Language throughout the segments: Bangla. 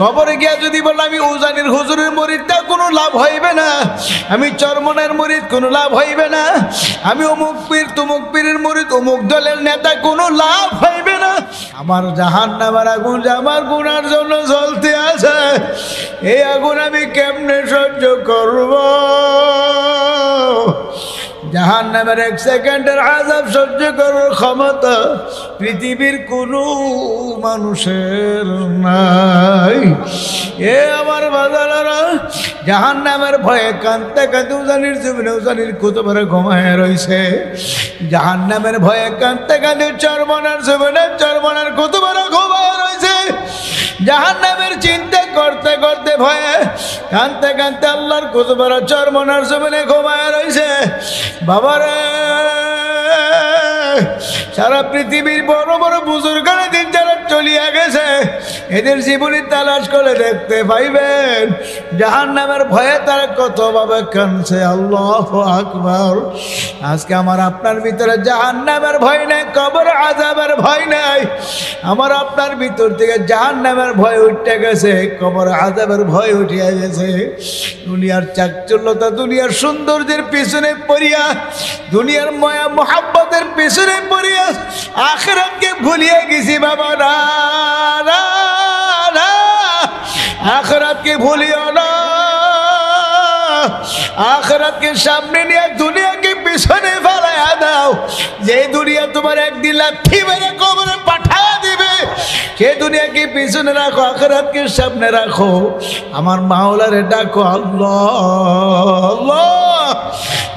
কবরে গিয়া যদি বলে আমি উজানির হুজুরের মুরিদ, তা কোনো লাভ হইবে না। আমি চরমনের মুরিদ, কোনো লাভ হইবে না। আমি অমুক পীর তুমুক পীরের মুরিদ, অমুক দলের নেতা, কোনো লাভ হইবে না। আমার জাহান্নামের আগুন যে আমার গুনার জন্য জ্বলতে আছে, এই আগুন আমি কেমনে সহ্য করব? জাহান্নামের 1 সেকেন্ডের আযাব সহ্য করার ক্ষমতা পৃথিবীর কোনো মানুষের নাই। এ আমার বাজারেরা, জাহান্নামের ভয়ে কাঁদতে কাঁদতে উজানির জীবনে উজানির কুতুবরা ঘুমায় রইছে। জাহান্নামের ভয়ে কাঁদতে কাঁদতে চরমনার জীবনে চরমনার কুতুবরা ঘুমায় রইছে। জাহান্নামের চিন্তা করতে করতে ভয়ে কাঁদতে কাঁদতে আল্লাহর কুতুবরা চরমনার জীবনে ঘুমায় রইছে। বাবারে, সারা পৃথিবীর বড় বড় বুজুর্গরা দিন যারা চলিয়া গেছে, এদের জীবনী তালাশ করে দেখতে পাইবেন জাহান্নামের ভয়ে তারা কতভাবে কাঁদছে। আল্লাহু আকবার। আজকে আমার আপনার ভিতরে জাহান্নামের ভয় নাই, কবর আযাবের ভয় নাই। আমার আপনার ভিতর থেকে জাহান্নামের ভয় উঠে গেছে, কবর আযাবের ভয় উঠিয়া গেছে। দুনিয়ার চাকচল্যতা, দুনিয়ার সৌন্দর্যের পিছনে পড়িয়া, দুনিয়ার মায়া মোহাব্বতের পিছনে পড়িয়া আখিরাতকে ভুলিয়ে গেছি। বাবা না, না, না, আখিরাতকে ভুলিও না। আখিরাতকে সামনে নিয়ে দুনিয়াকে পিছনে ফেলাইয়া দাও। যে দুনিয়া তোমার একদিন লাথি মেরে কবরে পাঠিয়ে দিবে, সে দুনিয়াকে পিছনে রাখো, আখিরাতকে সামনে রাখো। আমার মাওলারে ডাকো, আল্লাহ আল্লাহ।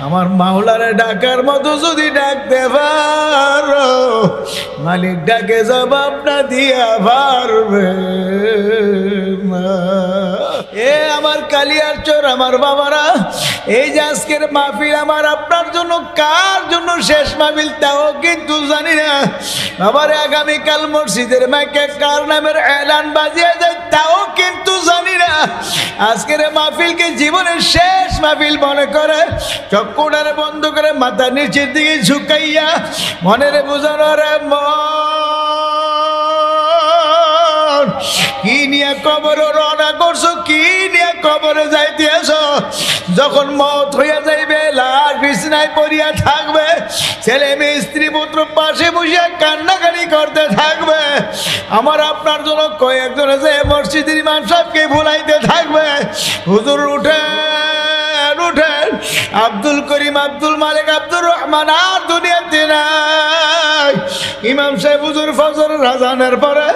আমার মাওলারে ডাকার মতো যদি ডাকতে পারো, মালিক ডাকে জবাব না দিয়া পারবে না। এ আমার কালিয়ার চোর, আমার বাবারা, এই যে আজকের মাহফিল আমার আপনার জন্য, কার জন্য শেষ মাহফিল তাও কিন্তু জানি না। বাবারে, আগামীকাল মসজিদের মাইকে কার নামের এলান বাজিয়ে যায় তাও কিন্তু জানি না। আজকের মাহফিলকে জীবনের শেষ মাহফিল মনে করে চক্ষুটারে বন্ধ করে মাথা নিচের দিকে ঝুঁকাইয়া মনের বোঝানো রে মন, কি নিয়ে কবরে রওনা করছো, কি নিয়ে কবরে যাইতে আসো? যখন মত হইয়া যাইবে, লাশ বিছানায় পড়িয়া থাকবে, ছেলে মেয়ে স্ত্রী পুত্র পাশে বসিয়া কান্নাকাটি করতে থাকবে। আমার আপনার জন্য কয়েকজন যে মসজিদের ইমাম সাহেবকে ভুলাইতে থাকবে, হুজুর উঠেন উঠেন, আব্দুল করিম, আব্দুল মালিক, আব্দুর রহমান আর দুনিয়াতে নাই। ইমাম সাহেব হুজুর ফজরের আযানের পরে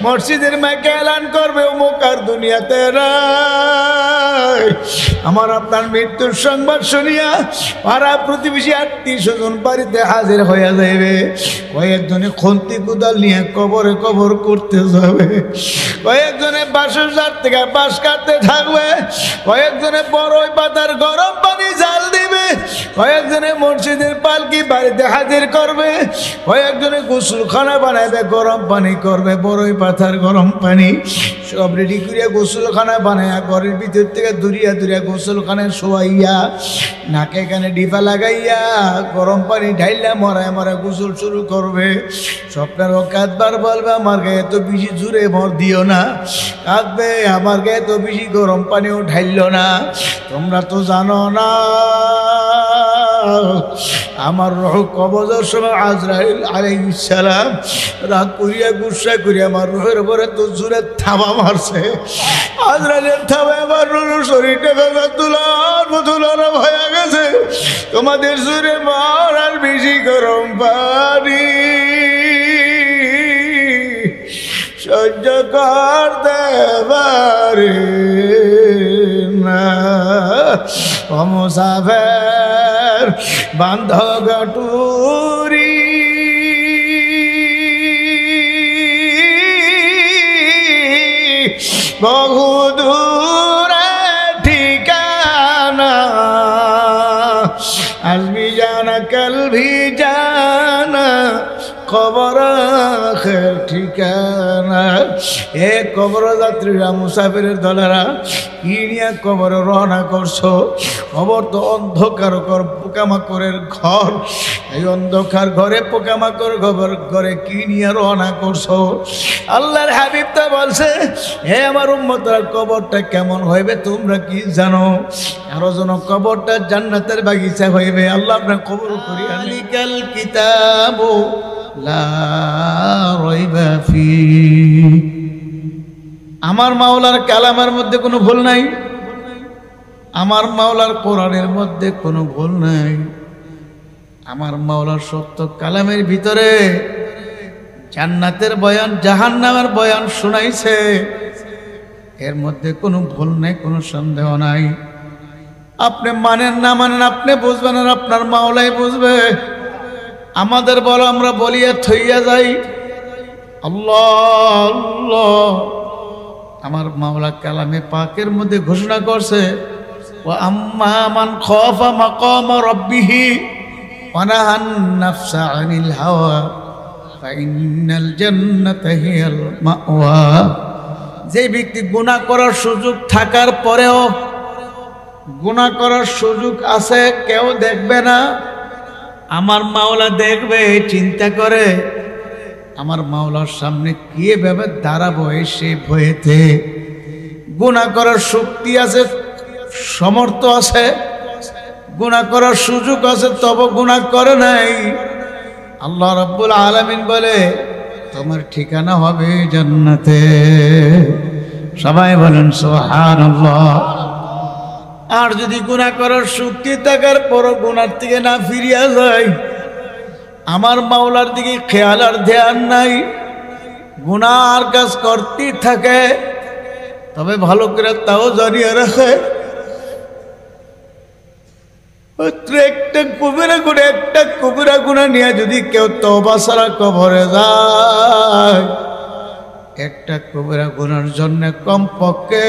মসজিদের মাইকে এলান করবে, অমুক আর দুনিয়াতে নাই। আমার আপনার মৃত্যুর সংবাদ শুনিয়া পাড়া প্রতিবেশী আত্মীয় স্বজন বাড়িতে হাজির হইয়া যাইবে। কয়েকজনে খন্তি কোদাল নিয়ে কবরে কবর করতে যাবে, কয়েকজনে বাঁশের জার থেকে বাঁশ কাটতে থাকবে, কয়েকজনে বড়ই পাতার গরম পানি জাল দিবে, কয়েকজনে মসজিদের পালকি বাড়িতে হাজির করবে, কয়েকজনে গোসলখানা বানাইবে, গরম পানি করবে, বড়ই পাতার গরম পানি সব রেডি করিয়া গোসলখানা বানাইয়া ঘরের ভিতর থেকে দূরিয়া দূরিয়া গোসলখানায় শোয়াইয়া নাকে কানে ডিপা লাগাইয়া গরম পানি ঢাইলা মরায় মরায় গোসল শুরু করবে। স্বপ্নের কাঁদবার বলবে, আমার গায়ে তো বেশি জুড়ে মর দিও না। কাঁদবে, আমার গায়ে তো বেশি গরম পানিও ঢাইল না। তোমরা তো জানো না, আমার রূহ কবজের সময় আজরাইল আলাইহিস সালাম রাগ করিয়া গুসা করিয়া আমার রূহের উপরে তো জোরে থাবা মারছে। আজরাইলের থাবায় আমার রূহ শরীরটা ভেঙে তুলার হয়ে গেছে। তোমাদের জোরে মার আর বেশি গরম পানি সহ্য করতে পারে না। ও মুসাফির বান্ধ গটুরি, বহু দূরে ঠিকানা, আজ ভি জানা কাল ভি জানা, খবর আখির ঠিকানা। এ কবর যাত্রীরা, মুসাফিরের দলেরা, কি নিয়ে কবরে রওনা করছো? কবর তো অন্ধকার পোকামাকড়ের ঘর। এই অন্ধকার ঘরে পোকামাকড় ঘরে কি নিয়ে রওনা করছো? আল্লাহর হাবিব তা বলছে, হে আমার উম্মতরা, কবরটা কেমন হইবে তোমরা কি জানো? আরো যেন কবরটা জান্নাতের বাগিচা হইবে। আল্লাহ আপনার কবর করি। আলিকাল কিতাবু লা রাইবা ফি। আমার মাওলার কালামের মধ্যে কোনো ভুল নাই, আমার মাওলার কোরআনের মধ্যে কোনো ভুল নাই। আমার মাওলার সত্য কালামের ভিতরে জান্নাতের বয়ান, জাহান্নামের বয়ান শুনাইছে। এর মধ্যে কোনো ভুল নাই, কোনো সন্দেহ নাই। আপনি মানেন না মানেন, আপনি বুঝবেন আর আপনার মাওলাই বুঝবে। আমাদের বলো, আমরা বলিয়া থইয়া যাই আল্লাহ আল্লাহ। আমার মাওলা কালামে পাকের মধ্যে ঘোষণা করছে, ওয়া আম্মা মান খাফা মাকাম রাব্বিহি ওয়া নাহান নাফসা আনিল হাওয়া ফাইন্নাল জান্নাতা হিয়াল মাওয়া। যে ব্যক্তি গুনাহ করার সুযোগ থাকার পরেও, গুনাহ করার সুযোগ আছে, কেউ দেখবে না, আমার মাওলা দেখবে, চিন্তা করে আমার মাওলার সামনে কিভাবে দাঁড়াবো সে ভয়েতে। গুনাহ করার শক্তি আছে, সমর্থ আছে, গুনাহ করার সুযোগ আছে, তবে গুনাহ করে নাই। আল্লাহ রাব্বুল আলামিন বলে, তোমার ঠিকানা হবে জান্নাতে। সবাই বলেন সুবহানাল্লাহ। আর যদি গুনাহ করার শক্তি থাকার পরও গুনার থেকে না ফিরিয়া যায়, আমার মাওলার দিকে খেয়াল আর ধ্যান নাই, গুনার কাজ করতেই থাকে, তবে ভালো করে তাও জানিয়ে রাখে, একটা কবিরা গুনাহ নিয়ে যদি কেউ তওবা ছাড়া কবরে যায়, একটা কবিরা গুনার জন্য কমপক্ষে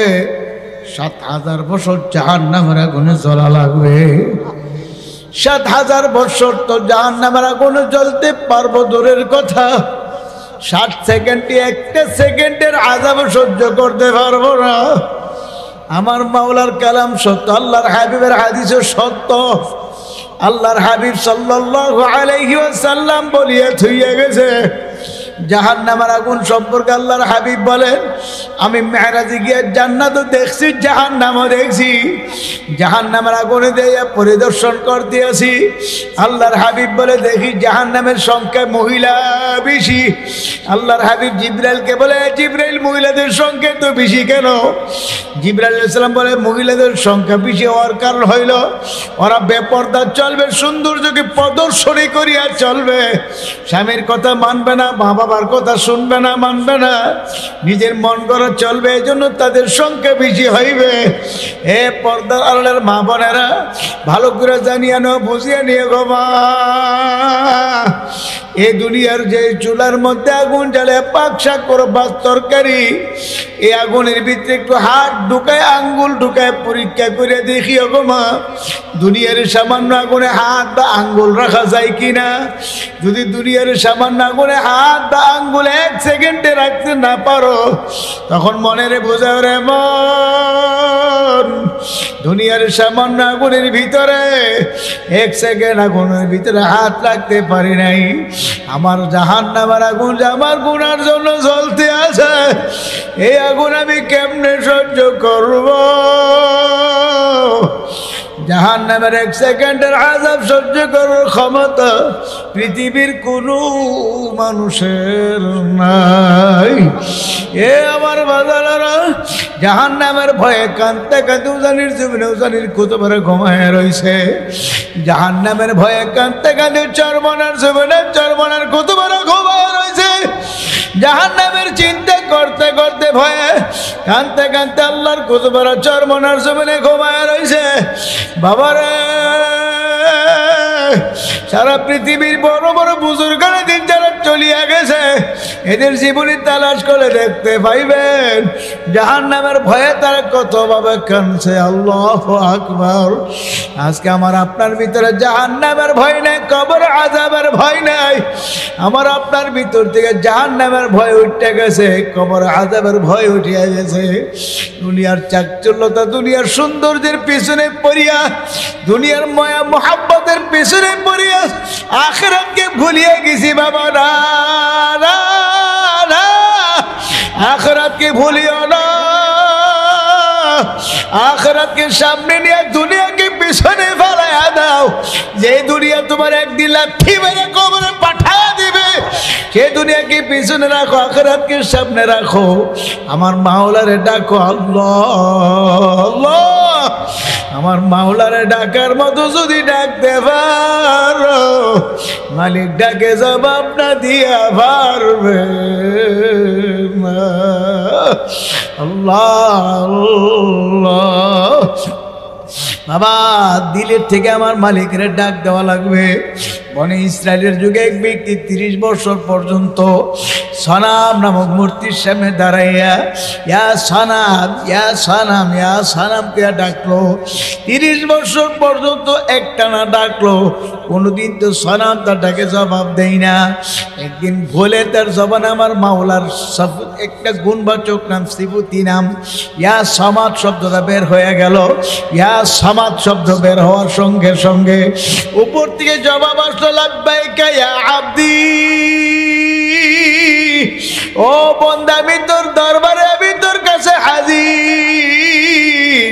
৭,০০০ বছর জাহান্নামের আগুনে জ্বলা লাগবে। ৭,০০০ বছর তো জাহান্নামের আগুনে জ্বলতে পারবো দূরের কথা, ৬০ সেকেন্ডে, একটা সেকেন্ডের আযাব সহ্য করতে পারবো না। আমার মাওলার কালাম সত্য, আল্লাহর হাবিবের হাদিসও সত্য। আল্লাহর হাবিব সাল্লাল্লাহু আলাইহি ওয়াসাল্লাম বলিয়া থইয়া গেছে, জাহান্নামের আগুন সম্পর্কে আল্লাহর হাবিব বলেন, আমি মেরাজে গিয়ে জান্নাতও দেখছি, জাহান্নামও দেখছি। জাহান্নামের আগুনে দিয়ে পরিদর্শন করতে আসি। আল্লাহর হাবিব বলে, দেখি জাহান্নামের সংখ্যা মহিলা বেশি। আল্লাহর হাবিব জিবরাইলকে বলে, জিবরাইল, মহিলাদের সংখ্যা তো বেশি কেন? জিবরাইল আলাইহিস সালাম বলে, মহিলাদের সংখ্যা বেশি হওয়ার কারণ হইল ওরা বেপরদা চলবে, সৌন্দর্যকে প্রদর্শনী করিয়া চলবে, স্বামীর কথা মানবে না, মা বাবার কথা শুনবে না, মানবে না, নিজের মন করা চলবে, এই জন্য তাদের সংখ্যা বেশি হইবে। এ পর্দার আড়ালের মা বোনেরা, ভালো করে জানিয়ে নাও, বুঝিয়ে নিয়ে গো মা। এই দুনিয়ার যে চুলার মধ্যে আগুন জ্বালে পাক শাক করবার তরকারি, এই আগুনের ভিতরে একটু হাত ঢুকায়, আঙ্গুল ঢুকায় পরীক্ষা করে দেখি গো মা, দুনিয়ার সামান্য আগুনে হাত বা আঙ্গুল রাখা যায় কিনা। যদি দুনিয়ার সামান্য আগুনে হাত বা আঙ্গুল 1 সেকেন্ডে রাখতে না পারো, তখন মনের বোঝা রে মন, দুনিয়ার সামান্য আগুনের ভিতরে 1 সেকেন্ড আগুনের ভিতরে হাত রাখতে পারি নাই। আমার জাহান্নামের আগুন আমার গুনার জন্য জ্বলতে আছে, এই আগুন আমি কেমনে সহ্য করব? জাহান্নামের 1 সেকেন্ডের আযাব সহ্য করার ক্ষমতা পৃথিবীর কোনো মানুষের নাই। এ আমার বাজারেরা, জাহান্নামের ভয়ে কাঁদতে কাঁদতে উজানির জীবনে উজানির কুতুবরে ঘুমায় রয়েছে। জাহান্নামের ভয়ে কাঁদতে কাঁদতে চরমনার জীবনে চরমনার কুতুবরে ঘুমায় রয়েছে। জাহান্নামের চিন্তা করতে করতে ভয়ে কাঁদতে কাঁদতে আল্লাহর কুতুবরে চরমনার জীবনে ঘুমায় রয়েছে। বাবারে, সারা পৃথিবীর বড় বড় বুজুর্গানের দিন যারা চলিয়া গেছে, এদের জীবনী তালাশ করে দেখতে পাইবেন জাহান্নামের ভয়ে তারা কতভাবে কাঁদছে। আল্লাহু আকবার। আজকে আমার আপনার ভিতরে জাহান্নামের ভয় নেই, কবর আযাবের ভয় নাই। আমার আপনার ভিতর থেকে জাহান্নামের ভয় উঠে গেছে, কবর আযাবের ভয় উঠিয়া গেছে। দুনিয়ার চাকচল্যতা, দুনিয়ার সৌন্দর্যের পিছনে পড়িয়া, দুনিয়ার মায়া মোহাব্বতের পিছনে পড়িয়া আখিরাতকে ভুলিয়ে গেছি বাবা। না না না, আখিরাতকে ভুলিও না। আখিরাতকে সামনে নিয়ে দুনিয়াকে পিছনে ফেলাইয়া দাও। যে দুনিয়া তোমার একদিন লাথি মেরে কবরে পাঠায়া দিবে, সে দুনিয়াকে পিছনে রাখো, আখিরাতকে সামনে রাখো। আমার মাওলারে ডাকো, আল্লাহ আল্লাহ। আমার মাওলারে ডাকার মতো যদি ডাকতে পারো, মালিক ডাকে জবাব না দিয়া পারবে না। আল্লাহ বাবা, দিলের থেকে আমার মালিকের ডাক দেওয়া লাগবে। বনে ইসরায়েলের যুগে এক ব্যক্তি 30 বছর পর্যন্ত সনাম নামক মূর্তির সামনে দাঁড়াইয়া ইয়া সানাম ইয়া সানাম ইয়া সানাম কে ডাকলো। 30 বছর পর্যন্ত একটানা ডাকলো, কোনোদিন তো সনাম তার ডাকে জবাব দেয় না। একদিন ভুলে তার জবান আমার মাওলার একটা গুণবাচক নাম সিফতি নাম ইয়া সামাদ শব্দটা বের হয়ে গেল। ইয়া সামাদ শব্দ বের হওয়ার সঙ্গে সঙ্গে উপর থেকে জবাব আসলো, লাব্বাইকা ইয়া আব্দি। ও বান্দা, আমি তোর দরবারে, আমি তোর কাছে হাজির।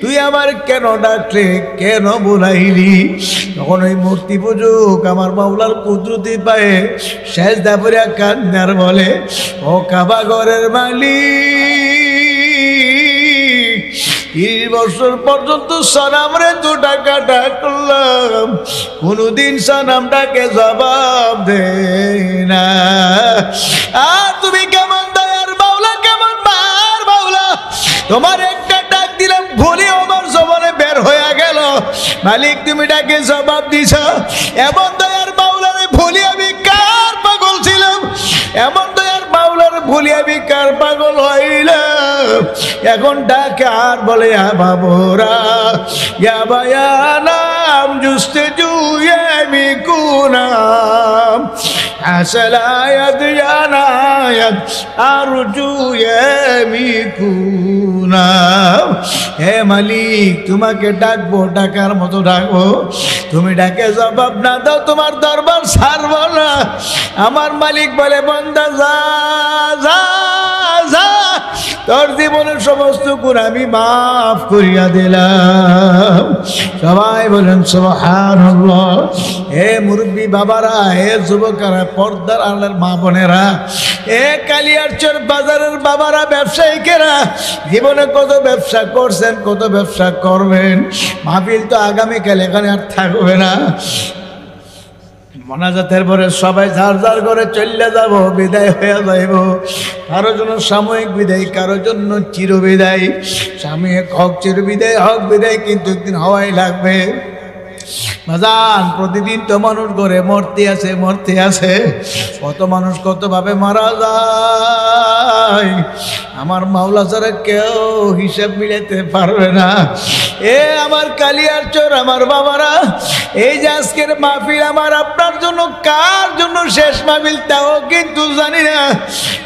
তুই আমার কেন ডাকলে, কেন বুলাইলি? তখন ওই মূর্তি পূজক আমার মাওলার কুদরতি পায়ে সেজদা পড়িয়া কান্নার বলে, ও কাবা ঘরের মালিক, 30 বছর পর্যন্ত সনামরে 2 টাকা ডাকলাম, কোনদিন সনামটাকে জবাব দে না। আর তুমি কেমন দয়ার মাওলা, কেমন মার মাওলা, তোমার একটা ডাক দিলাম ভুলে আমার জবানে বের হয়ে গেল। মালিক তুমি ডাকে জবাব দিছ। এমন দয়ার মাওলারে ভুলি আমি কার পাগল ছিলাম, এমন দয়ার মাওলারে ভুলি আমি কার পাগল হইলাম। এখন ডাকে আর বলে বাবুরা ইয়া বায়ানাম জুস্তে জুয়ে মিকুনাম আসলায়াত জানায়াত আরজু মিকুনাম। হে মালিক, তোমাকে ডাকবো, ডাকার মতো ডাকবো, তুমি ডাকে জবাব না দাও, তোমার দরবার ছাড়ব না। আমার মালিক বলে, বান্দা যা যা যা, তোর জীবনের সমস্ত গুণ আমি মাফ করিয়া দিলাম। সবাই বলেন সুবহানাল্লাহ। হে মুরব্বী বাবারা, হে যুবকেরা, পর্দার আড়ালের মা বোনেরা, হে কালিয়ারচর বাজারের বাবারা, ব্যবসায়িকেরা, জীবনে কত ব্যবসা করছেন, কত ব্যবসা করবেন। মাহফিল তো আগামীকাল এখানে আর থাকবে না। মোনাজাতের পরে সবাই যার যার করে চলে যাব, বিদায় হয়ে যাইব। কারোর জন্য সাময়িক বিদায়, কারোর জন্য চির বিদায়। সাময়িক হোক, চির বিদায় হোক, বিদায় কিন্তু একদিন হওয়াই লাগবে। বাজান, প্রতিদিন তো মানুষ ঘরে মরতে আছে, মরতে আছে। কত মানুষ কতভাবে মারা যায়, আমার মাওলা ছাড়া কেউ হিসাব মিলাতে পারবে না। এ আমার কালিয়ারচর আমার বাবারা, এই যে আজকের মাহফিল আমার আপনার জন্য, কার জন্য শেষ মাহফিল তাও কিন্তু জানি না।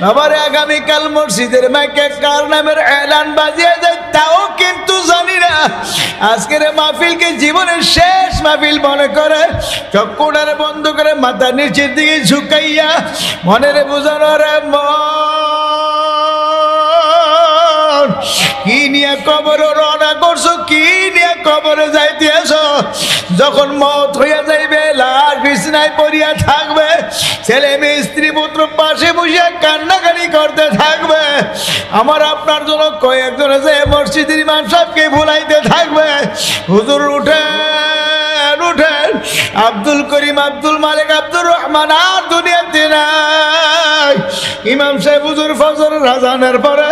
বাবারে, আগামীকাল মসজিদের মাইকে কার নামের এলান বাজিয়ে যায় তাও কিন্তু জানি না। আজকের মাহফিলকে জীবনের শেষ মাহফিল মনে করে চক্ষুটারে বন্ধ করে মাথা নিচের দিকে ঝুঁকাইয়া মনের বোঝানো রে কি নিয়ে কবরে রওনা করছো, কি নিয়ে কবরে যাইতেছ? যখন মত হইয়া যাইবে, লাশ বিছানায় পড়িয়া থাকবে, ছেলে মেয়ে স্ত্রী পুত্র পাশে বসিয়া কান্নাকাটি করতে থাকবে। আমার আপনার জন্য কয়েকজনে যে মসজিদের ইমাম সাহেবকে ভুলাইতে থাকবে, হুজুর উঠেন উঠেন, আব্দুল করিম, আব্দুল মালিক, আব্দুর রহমান আর দুনিয়া শান্তি নাই। ইমাম সাহেব হুজুর ফজরের আজানের পরে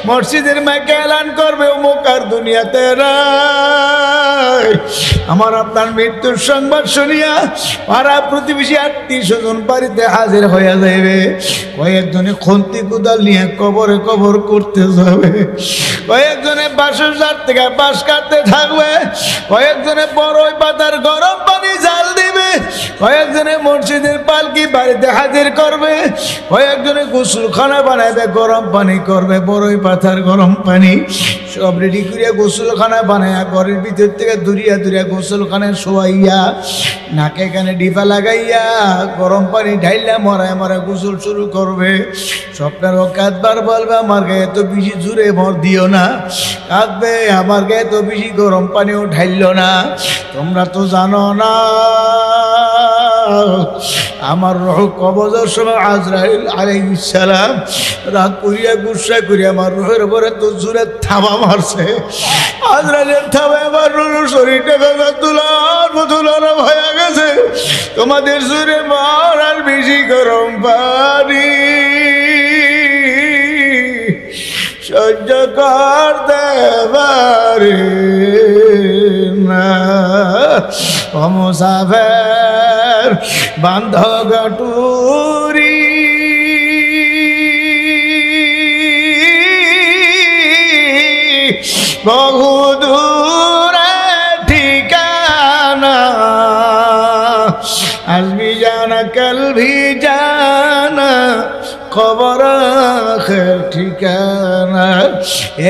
মসজিদের মাইকে এলান করবে অমুক আর দুনিয়াতে নাই। আমার আপনার মৃত্যুর সংবাদ শুনিয়া পাড়া প্রতিবেশী আত্মীয় স্বজন বাড়িতে হাজির হইয়া যাইবে। কয়েকজনে খন্তি কোদাল নিয়ে কবরে কবর করতে যাবে, কয়েকজনে বাঁশের জার থেকে বাঁশ কাটতে থাকবে, কয়েকজনে বড়ই পাতার গরম পানি জাল দিবে, কয়েকজনে মসজিদের পালকি বাড়িতে হাজির করবে, কয়েকজনে গোসলখানা বানাবে, গরম পানি করবে, বড়ই পাতার গরম পানি সব রেডি করিয়া গোসলখানা বানাইয়া ঘরের ভিতর থেকে দূরিয়া দূরিয়া গোসলখানায় শোয়াইয়া নাকে কানে ডিপা লাগাইয়া গরম পানি ঢাইলা মরায় মরা গোসল শুরু করবে। স্বপ্নের কাঁদবার বলবে আমার গায়ে তো বেশি জুড়ে ভর দিও না, কাঁদবে আমার গায়ে তো বেশি গরম পানিও ঢাইল না। তোমরা তো জানো না আমার রূহ কবজের সময় আজরাইল আলাইহিস সালাম রাগ করিয়া গুসা করিয়া আমার রূহের উপরে তো জোরে থাবা মারছে। আজরাইলের থাবা আমার রূহের শরীরটা ভেঙে তুলার হয়ে গেছে। তোমাদের জোরে মার আর বেশি গরম পানি সহ্য করতে পারে না। ও মুসাফির বান্ধ গটুরি বহু দূরে ঠিকানা, আজ ভি জানা কল ভি জানা কবর আখির ঠিকানা।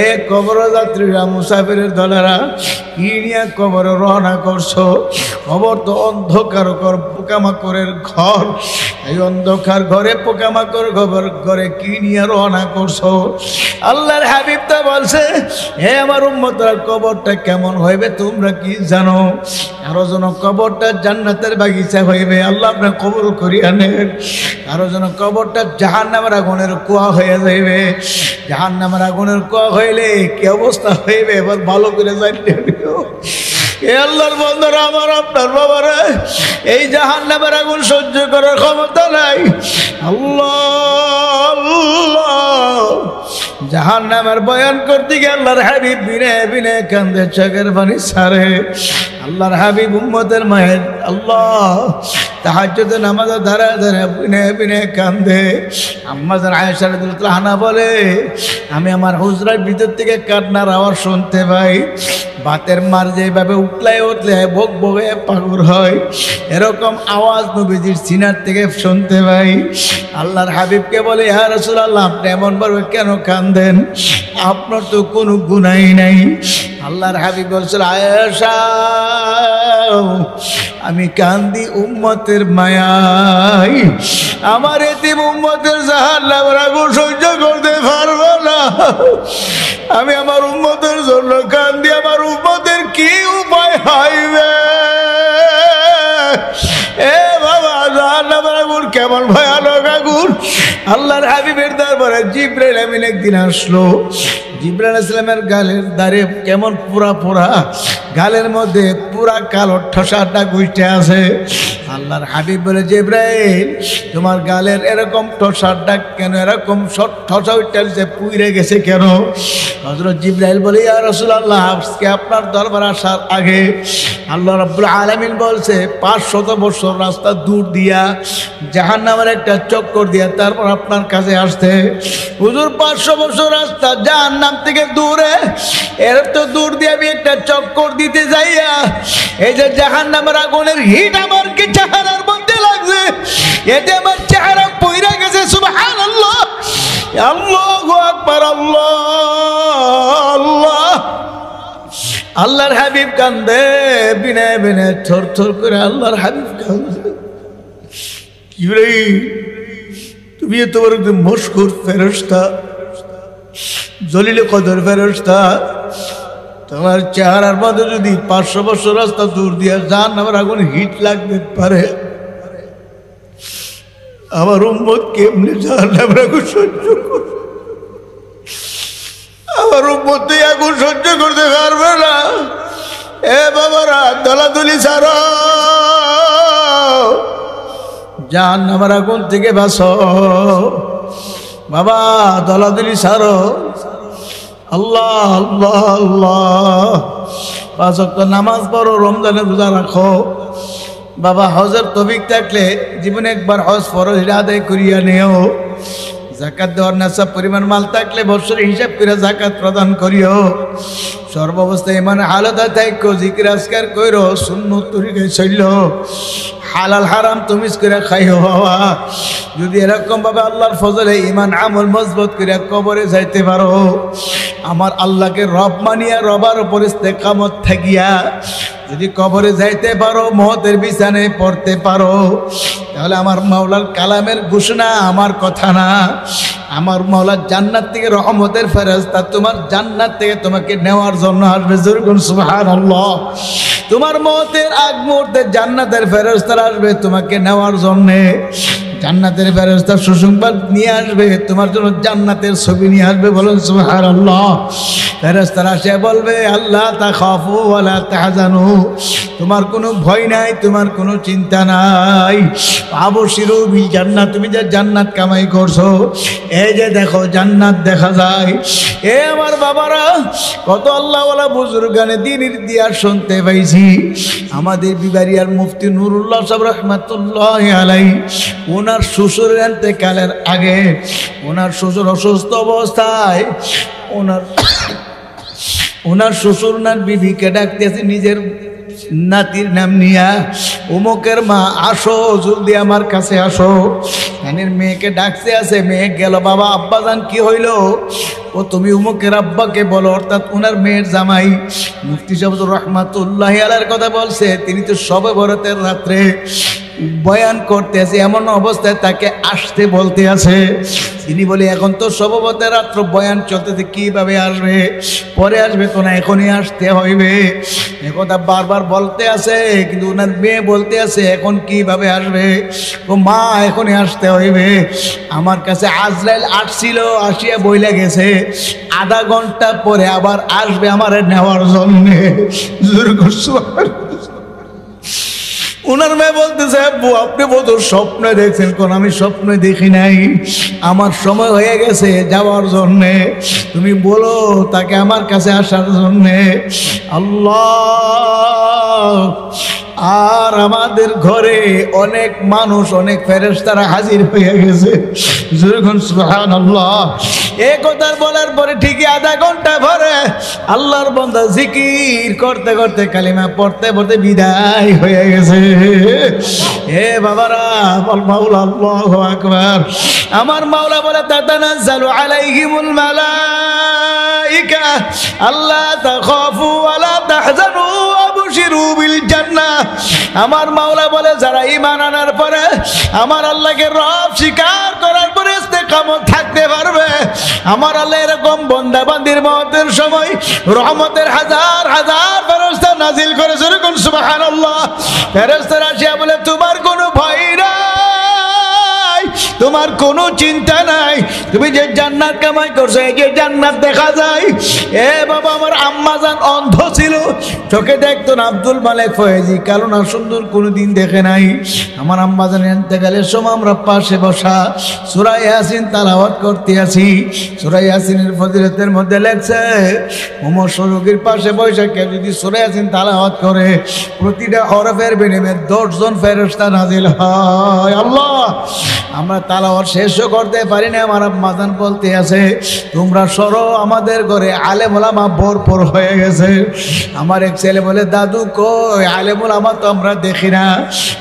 এ কবর যাত্রীরা মুসাফিরের দলেরা কি নিয়ে কবরে রওনা করছো? কবর তো অন্ধকার পোকামাকড়ের ঘর, এই অন্ধকার ঘরে পোকামাকড় ঘরে কি নিয়ে রওনা করছো? আল্লাহর হাবিব তো বলছে হে আমার উম্মতরা কবরটা কেমন হইবে তোমরা কি জানো? কারো যেন কবরটা জান্নাতের বাগিচা হইবে, আল্লাহ আপনার কবুল করিয়া নেন। কারো যেন কবরটা জাহান্নামের আগুনের কুয়া হয়ে যাইবে। জাহান্নামের আগুনের কুয়া হইলে কি অবস্থা হইবে এবার ভালো করে জানিয়ে নিও। এ আল্লাহর বন্ধুরা আমার আপনার বাবারা এই জাহান্নামের আগুন সহ্য করার ক্ষমতা নাই। আল্লাহ জাহান্নামের বয়ান করতে গিয়ে আল্লাহর হাবিব বিনে বিনে কান্দে, চোখের পানি ছাড়ে। আল্লাহর হাবিব উম্মতের মায়ের আল্লাহ তাহাজ্জুদের নামাজে দাঁড়ায় দাঁড়ায় বিনে বিনে কান্দে। আম্মা জান আয়েশা রাদিয়াল্লাহু আনহা বলে আমি আমার হুজরার ভিতর থেকে কান্নার আওয়াজ শুনতে পাই। বাতের মার যেভাবে উঠলায় ভোগ ভোগে পাগল হয় এরকম আওয়াজ নবীজির সিনার থেকে শুনতে পাই। আল্লাহর হাবিবকে বলে ইয়া রাসূলুল্লাহ আপনি এমন ভাবে কেন কাঁদেন? আপনার তো কোনো গুনাহ নাই। আল্লাহর হাবিব বলছিল আয়েশা আমি কান্দি উম্মতের মায়ায়, আমার এতিম উম্মতের জাহান্নামের আগুন সহ্য করতে পারবো না। আমি আমার উম্মতের জন্য কান্দি, আমার উম্মতের কি উপায় হইবে? এ বাবা জাহান্নামের আগুন কেমন ভয়ানক আগুন। আল্লাহর হাবিবের দরবারে জিবরাইল আমিন একদিন আসলো। জিবরাইল আলাইহিস সালামের গালের দাড়ি কেমন পুরা পুরা, গালের মধ্যে পুরা কালো ঠসাটা গুইটে আছে। আল্লাহর হাবিব বলে জিবরাইল তোমার গালের এরকম ঠসাটা কেন, এরকম ঠসা উঠে পুইরে গেছে কেন? হযরত জিবরাইল বলে ইয়া রাসূলুল্লাহ আজকে আপনার দরবার আসার আগে আল্লাহ রাব্বুল আলামিন বলছে 500 বছর রাস্তা দূর দিয়া জাহান্নামের একটা চক্কর দিয়া তারপর আপনার কাছে আসতে। হুজুর 500 বছর রাস্তা জাহান্নাম থেকে দূরে, এর তো দূর দিয়ে আমি একটা চক্কর দিতে যাইয়া এই যে জাহান্নামের আগুনের হিট আমার কি চেহারার মধ্যে লাগছে, এতে আমার চেহারা পইরা গেছে। সুবহানাল্লাহ, আল্লাহু আকবার, আল্লাহ আল্লাহ। আল্লাহর হাবিব কান্দে বিনে বিনে থর থর করে। আল্লাহর হাবিব কান্দে কি রে তুমি তোমার একদম মশহুর ফেরেশতা, জলিল কদর ফেরেশতা, তোমার চেহারার মধ্যে যদি 500 বছর রাস্তা দূর দিয়ে জাহান্নামের আগুন হিট লাগতে পারে, আমার উম্মত কেমনে জাহান্নামের আগুন সহ্য করবে? আমার উম্মত এই আগুন সহ্য করতে পারবে না। এ বাবারা দলাদলি ছাড়ো, জাহান্নামের আগুন থেকে বাঁচো বাবা, দলাদলি ছাড়ো। আল্লাহ আল্লাহ আল্লাহ, 5 ওয়াক্ত নামাজ পড়ো, রমজানে রোজা রাখো বাবা। হজের তৌফিক থাকলে জীবনে একবার হজ ফরজ আদায় করিয়া নেও। যাকাত দেওয়ার নেশাব পরিমাণ মাল থাকলে বছরে হিসাব করে যাকাত প্রদান করিও। সর্বাবস্থায় ইমান হালত থাইকো, জিকির আজকার কইরো, সুন্নত তরিকায় চলল, হালাল হারাম তুমিজ করে খাইও বাবা। যদি এরকম ভাবে আল্লাহর ফজলে ইমান আমল মজবুত করে কবরে যাইতে পারো, আমার আল্লাহকে রব মানিয়া রবার উপর ইস্তেকামত থাকিয়া যদি কবরে যাইতে পারো, মওতের বিছানায় পড়তে পারো, তাহলে আমার মাওলার কালামের ঘোষণা আমার কথা না। আমার মাওলার জান্নাত থেকে রহমতের ফেরেশতা তোমার জান্নাত থেকে তোমাকে নেওয়ার জন্য আসবে। জোরকুন সুবহানাল্লাহ। তোমার মওতের আগ মুহূর্তে জান্নাতের ফেরেশতারা আসবে তোমাকে নেওয়ার জন্য। জান্নাতের ফেরেশতা সুসংবাদ নিয়ে আসবে, তোমার জন্য জান্নাতের ছবি নিয়ে আসবে। বলুন সুবহানাল্লাহ। ফেরেশতারা এসে বলবে, আল্লাহ তাখাফু ওয়ালা তাহজানু, তোমার কোনো ভয় নাই, তোমার কোনো চিন্তা নাই। আবশিরু বিল জান্নাত, তুমি যে জান্নাত কামাই করছো, এই যে দেখো জান্নাত দেখা যায়। এ আমার বাবারা, কত আল্লাহওয়ালা বুজুর্গানে দ্বীনের ইতিহাস শুনতে পাইছি। আমাদের বিবারিয়ার মুফতি নুরুল্লাহ সাহেব রহমাতুল্লাহ আলাইহি, ওনার শ্বশুরের ইন্তেকালের আগে ওনার শ্বশুর অসুস্থ অবস্থায় ওনার শ্বশুর ওনার বিবিকে ডাকতেছে নিজের নাতির নাম নিয়া, অমুকের মা আসো, জলদি আমার কাছে আসো। নানির মেয়েকে ডাকতে আছে, মেয়ে গেল। বাবা আব্বাজান কি হইল? ও তুমি অমুকের আব্বাকে বলো, অর্থাৎ ওনার মেয়ের জামাই মুফতি সাহেব রহমাতুল্লাহ আলাইহির কথা বলছে। তিনি তো শবে বরাতের রাত্রে বয়ান করতে আছে, এমন অবস্থায় তাকে আসতে বলতে আছে। তিনি বলে, এখন তো শবে বরাতের রাত্র বয়ান চলতেছে, কিভাবে আসবে? পরে আসবে তো না, এখনই আসতে হইবে। একথা বারবার বলতে আছে, কিন্তু ওনার মেয়ে বলতে আছে এখন কিভাবে আসবে? ও মা, এখনই আসতে হইবে। আমার কাছে আজরাইল আসছিল, আসিয়া বইলে গেছে, আধা ঘন্টা পরে আবার আসবে আমার নেওয়ার জন্যে। ওনার মেয়ে বলতেছে, আব্বু আপনি বোধ স্বপ্নে দেখছেন। কোন আমি স্বপ্নে দেখি নাই, আমার সময় হয়ে গেছে যাওয়ার জন্যে। তুমি বলো তাকে আমার কাছে আসার জন্যে। আল্লাহ। আর আমাদের ঘরে অনেক মানুষ, অনেক ফেরেশতারা হাজির হয়ে গেছে। যখন সুবহানাল্লাহ এই কথা বলার পরে ঠিকই আধা ঘন্টা পরে আল্লাহর বান্দা জিকির করতে করতে, কালিমা পড়তে পড়তে বিদায় হয়ে গেছে। হে বাবারা, মাওলা আল্লাহু আকবার। আমার মাওলা বলে, তাতানাজ্জালু আলাইহিমুল মালাইকা আল্লা তাখাফু ওয়ালা তাহজানু ওয়াবশিরু বিল জান্নাহ। আমার মাওলা বলে, যারা ঈমান আনার পরে আমার আল্লাহকে রব স্বীকার করার পরে ইস্তেকামত থাকতে পারবে, আমার আল্লাহ এরকম বান্দা বান্দির মওতের সময় রহমতের হাজার হাজার ফেরেশতা নাজিল করে। সুবহানাল্লাহ। ফেরেশতারা আসিয়া বলে, তোমার কোনো ভয় নাই, তোমার কোনো চিন্তা নাই, তুমি যে জান্নাত কামাই করছো, এই যে জান্নাত দেখা যায়। এ বাবা, আমার আম্মাজান অন্ধ ছিল, চোখে দেখতো না। আব্দুল মালেক ফয়েজি কালো না সুন্দর কোনোদিন দেখে নাই। আমার আম্মাজান ইন্তেকালের সময় আমরা পাশে বসা সূরা ইয়াসিন তেলাওয়াত করতে আছি। সূরা ইয়াসিনের ফজিলতের মধ্যে লেখছে, ওমর শরীফের পাশে বসে কেউ যদি সূরা ইয়াসিন তেলাওয়াত করে, প্রতিটা হরফের বিনিময়ে 10 জন ফেরেশতা নাজিল হয়। আল্লাহ, আমরা তালাওয়াত শেষও করতে পারি না। আমার আম্মাজান বলতে আছে, তোমরা সরো, আমাদের ঘরে আলেম ওলামা ভরপুর হয়ে গেছে। আমার এক ছেলে বলে, দাদু কই আলেম ওলামা তো আমরা দেখি না।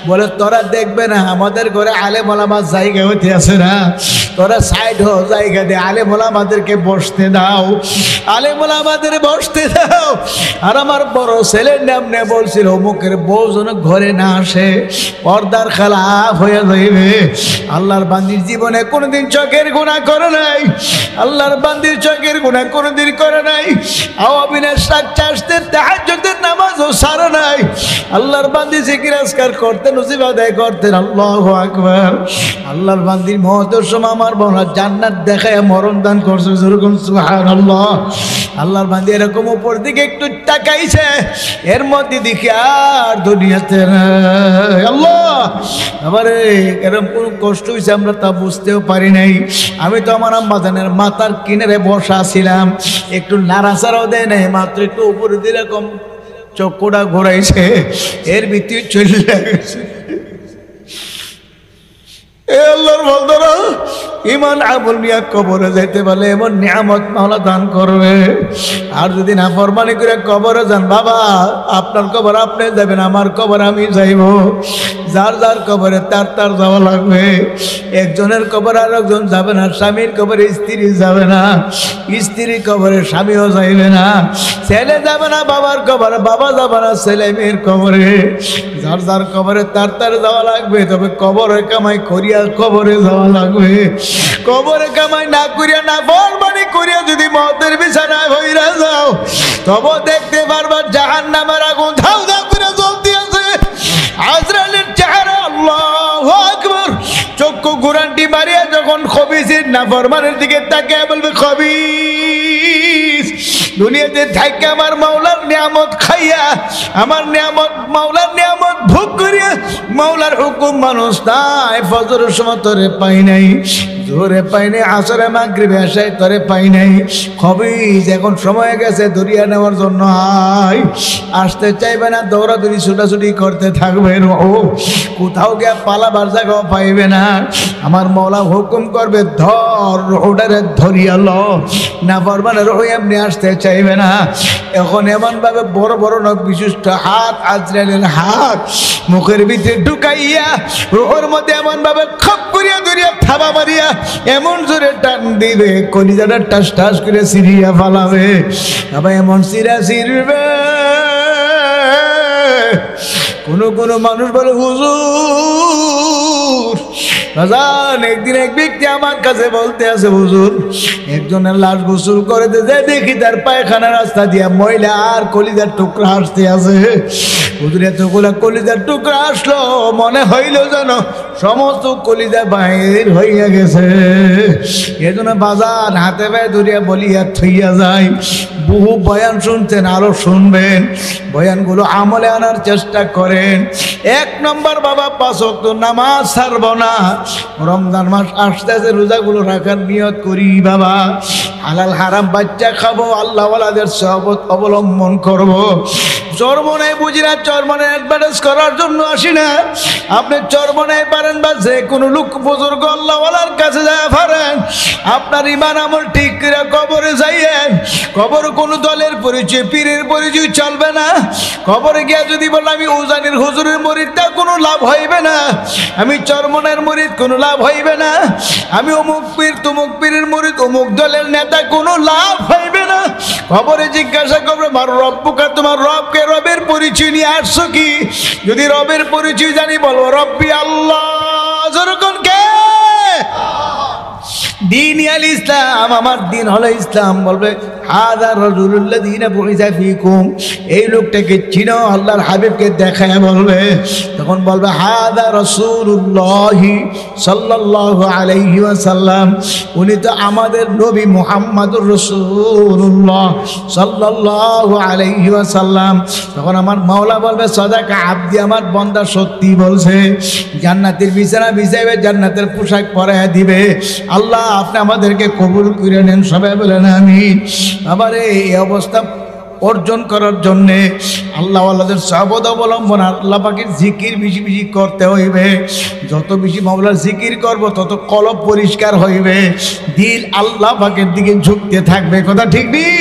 বলে, তোরা দেখবে না, আমাদের ঘরে আলেম ওলামা জায়গা হইতে আছে না, তোরা সাইড হো, জায়গা দে, আলেম ওলামাদেরকে বসতে দাও, আলেম ওলামাদের বসতে দাও। আর আমার বড় ছেলের নাম নিয়ে বলছিল, অমুকের বউ যেন ঘরে না আসে, পর্দার খেলাফ হয়ে যাইবে। আল্লাহর বান্দির জীবনে কোনোদিন চোখের গুনাহ করে নাই, আল্লাহর বান্দির চোখের গুনাহ কোনোদিন করে নাই। আওয়াবিনের শাক বাচ্চা আসতে তাহাজ্জুদের নামাজও সারে নাই। আল্লাহর বান্দি জিকির আজকার করতেন, নসিব আদায় করতেন। আল্লাহু আকবার। আল্লাহর বান্দির মহতের সময় আমার বোন জান্নাত দেখায় মরণ দান করছে, যেরকম সুবহানাল্লাহ। আল্লাহর বান্দি এরকম উপর দিকে একটু তাকাইছে, এর মধ্যে দেখি আর দুনিয়াতে নাই। আল্লাহ আবারে এরকম কোন কষ্ট হয়েছে আমরা তা বুঝতেও পারি নাই। আমি তো আমার আম্মাজানের মাথার কিনারে বসা ছিলাম, একটু নাড়াচাড়াও দেয় নাই, মাত্র একটু উপরে দিয়ে এরকম চক্করটা ঘোরাইছে, এর ভিতরে চলে গেছে। আল্লাহর বন্ধুরা, ইমান আমল নিয়ে কবরে যাইতে পারলে এমন নিয়ামত মাওলা দান করবে। আর যদি না ফরমানি করে কবরে যান, বাবা আপনার কবর আপনি যাবেন, আমার কবর আমি যাইব। যার যার কবরে তার তার যাওয়া লাগবে। একজনের কবর আর একজন যাবে না, স্বামীর কবরে স্ত্রী যাবে না, স্ত্রীর কবরে স্বামীও যাইবে না, ছেলে যাবে না বাবার কবরে, বাবা যাবে না ছেলে মেয়ের কবরে। যার যার কবরে তার তার যাওয়া লাগবে। তবে কবরে কামাই করিয়া কবরে যাওয়া লাগবে। কবরে কামাই না করিয়া, না ফরমানি করিয়া যদি মতের বিছানায় হইরা যাও, তবে দেখতে পারবা জাহান্নামের আগুন ধাউ ধাউ করে জ্বলতে আছে। আজরাইলের চেহারা আল্লাহু আকবার। চক্ষু ঘুরান্টি মারিয়া যখন খবিসের না ফরমানের দিকে তাকিয়ে বলবে, খবিস দুনিয়াতে থাইকা আমার মাওলার নিয়ামত খাইয়া, আমার নিয়ামত মাওলার নিয়ামত ভোগ করিয়া, মাওলার হুকুম মানুষ নাই, ফজরের সময় তোরে পাই নাই, জোরে পাই নাই, আসরে মাগরিবে এশায় তোরে পাই নাই। খবিস এখন সময় গেছে দরিয়া নেওয়ার জন্য, আয়। আসতে চাইবে না, দৌড়াদৌড়ি ছুটাছুটি করতে থাকবে। ও কোথাও গিয়ে পালাবার জায়গাও পাইবে না। আমার মাওলা হুকুম করবে, ধর ওটারে ধরিয়া ল, না ফরমানে রোহ এমনি আসতে চাইবে না। এখন এমন ভাবে বড় বড় নখ বিশিষ্ট হাত, আজরাইলের হাত মুখের ভিতরে ঢুকাইয়া রোহর মধ্যে এমন ভাবে খপ করিয়া ধরিয়া থাবা মারিয়া এমন জোরে টান দিবে, কলিজাটা টাস টাস করে সিরিয়া ফালাবে। আবার এমন সিরা সিরবে, কোন মানুষ বলে, হুজুর বাজান একদিন এক ব্যক্তি আমার কাছে বলতে আছে, হুজুর একজনের লাশ গোসল করে যে দেখি তার পায়খানা রাস্তা দিয়া ময়লা আর কলিজার টুকরা আসতে আছে। হুজুর এতগুলা কলিজার টুকরা আসলো, মনে হইল যেন সমস্ত কলিজা বাহির হইয়া গেছে। এজন্য বাজান হাতে পায়ে ধরিয়া বলিয়া থইয়া যায়। বহু বয়ান শুনছেন, আরো শুনবেন। বয়ানগুলো আমলে আনার চেষ্টা করেন। 1 নম্বর বাবা 5 ওয়াক্ত নামাজ ছাড়ব না। রমজান মাস আসতেছে, রোজাগুলো রাখার নিয়ত করি বাবা। হালাল হারাম বাচ্চা খাবো, আল্লাহ ওয়ালাদের সহবত অবলম্বন করব। চরমনায় বুঝি না, চরমনায় অ্যাডভার্টাইজ করার জন্য আসি না। আপনি চরমনায় পারেন বা যে কোনো লোক বুজুর্গ আল্লাহ ওয়ালার কাছে যায় পারেন, আপনার ইমান আমল ঠিক করে কবরে যাইয়েন। কবর কোনো দলের পরিচয়, পীরের পরিচয় চলবে না। কবরে গিয়া যদি বলেন আমি উজানির হুজুরের মুরিদ, তা কোনো লাভ হইবে না। আমি চরমনের মুরিদ, কোনো লাভ হইবে না। আমি অমুক পীর তমুক পীরের মুরিদ, অমুক দলের নেতা, কোনো লাভ হইবে না। কবরে জিজ্ঞাসা করবে, আমার রব্বুকা, তোমার রবকে, রবের পরিচয় নিয়ে আসছো কি? যদি রবের পরিচয় জানি বলবো রব্বি আল্লাহ। যেরকম কে দিন আল ইসলাম, আমার দিন হলো ইসলাম। বলবে হাযা রাজুলুল্লাযীনা বুইসা ফীকুম, এই লোকটাকে চিনো, আল্লাহর হাবিবকে দেখায় বলবে। তখন বলবে হাযা রাসূলুল্লাহি সাল্লাল্লাহু আলাইহি ওয়াসাল্লাম, উনি তো আমাদের নবী মুহাম্মদুর রাসূলুল্লাহ সাল্লাল্লাহু আলাইহি ওয়াসাল্লাম। তখন আমার মাওলা বলবে সাদাকা আব্দি, আমার বান্দা সত্যি বলছে। জান্নাতের বিছানা বিছাইবে, জান্নাতের পোশাক পরাইয়া দিবে। আল্লাহ আপনি আমাদেরকে কবুল করে নেন, সবাই বলেন আমিন। আবার এই অবস্থা অর্জন করার জন্যে আল্লাহ আল্লাহদের সাবধান অবলম্বন, আল্লাহ পাকের জিকির বেশি বেশি করতে হইবে। যত বেশি মাওলার জিকির করব, তত কলব পরিষ্কার হইবে, দিল আল্লাহ পাকের দিকে ঝুঁকতে থাকবে। কথা ঠিক নেই?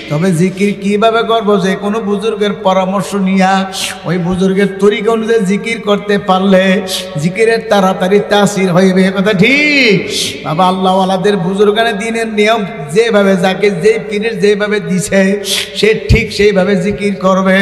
তবে জিকির কিভাবে করব? যে কোনো বুজুর্গের পরামর্শ নিয়া, ওই বুজুর্গের তরিকা অনুযায়ী জিকির করতে পারলে জিকিরের তাড়াতাড়ি তাসির হইবে। কথা ঠিক? বাবা আল্লাহ আল্লাহদের বুজুর্গানে দিনের নিয়ম যেভাবে, যাকে যে পীরের যেভাবে দিছে, সে ঠিক সেইভাবে জিকির করবে।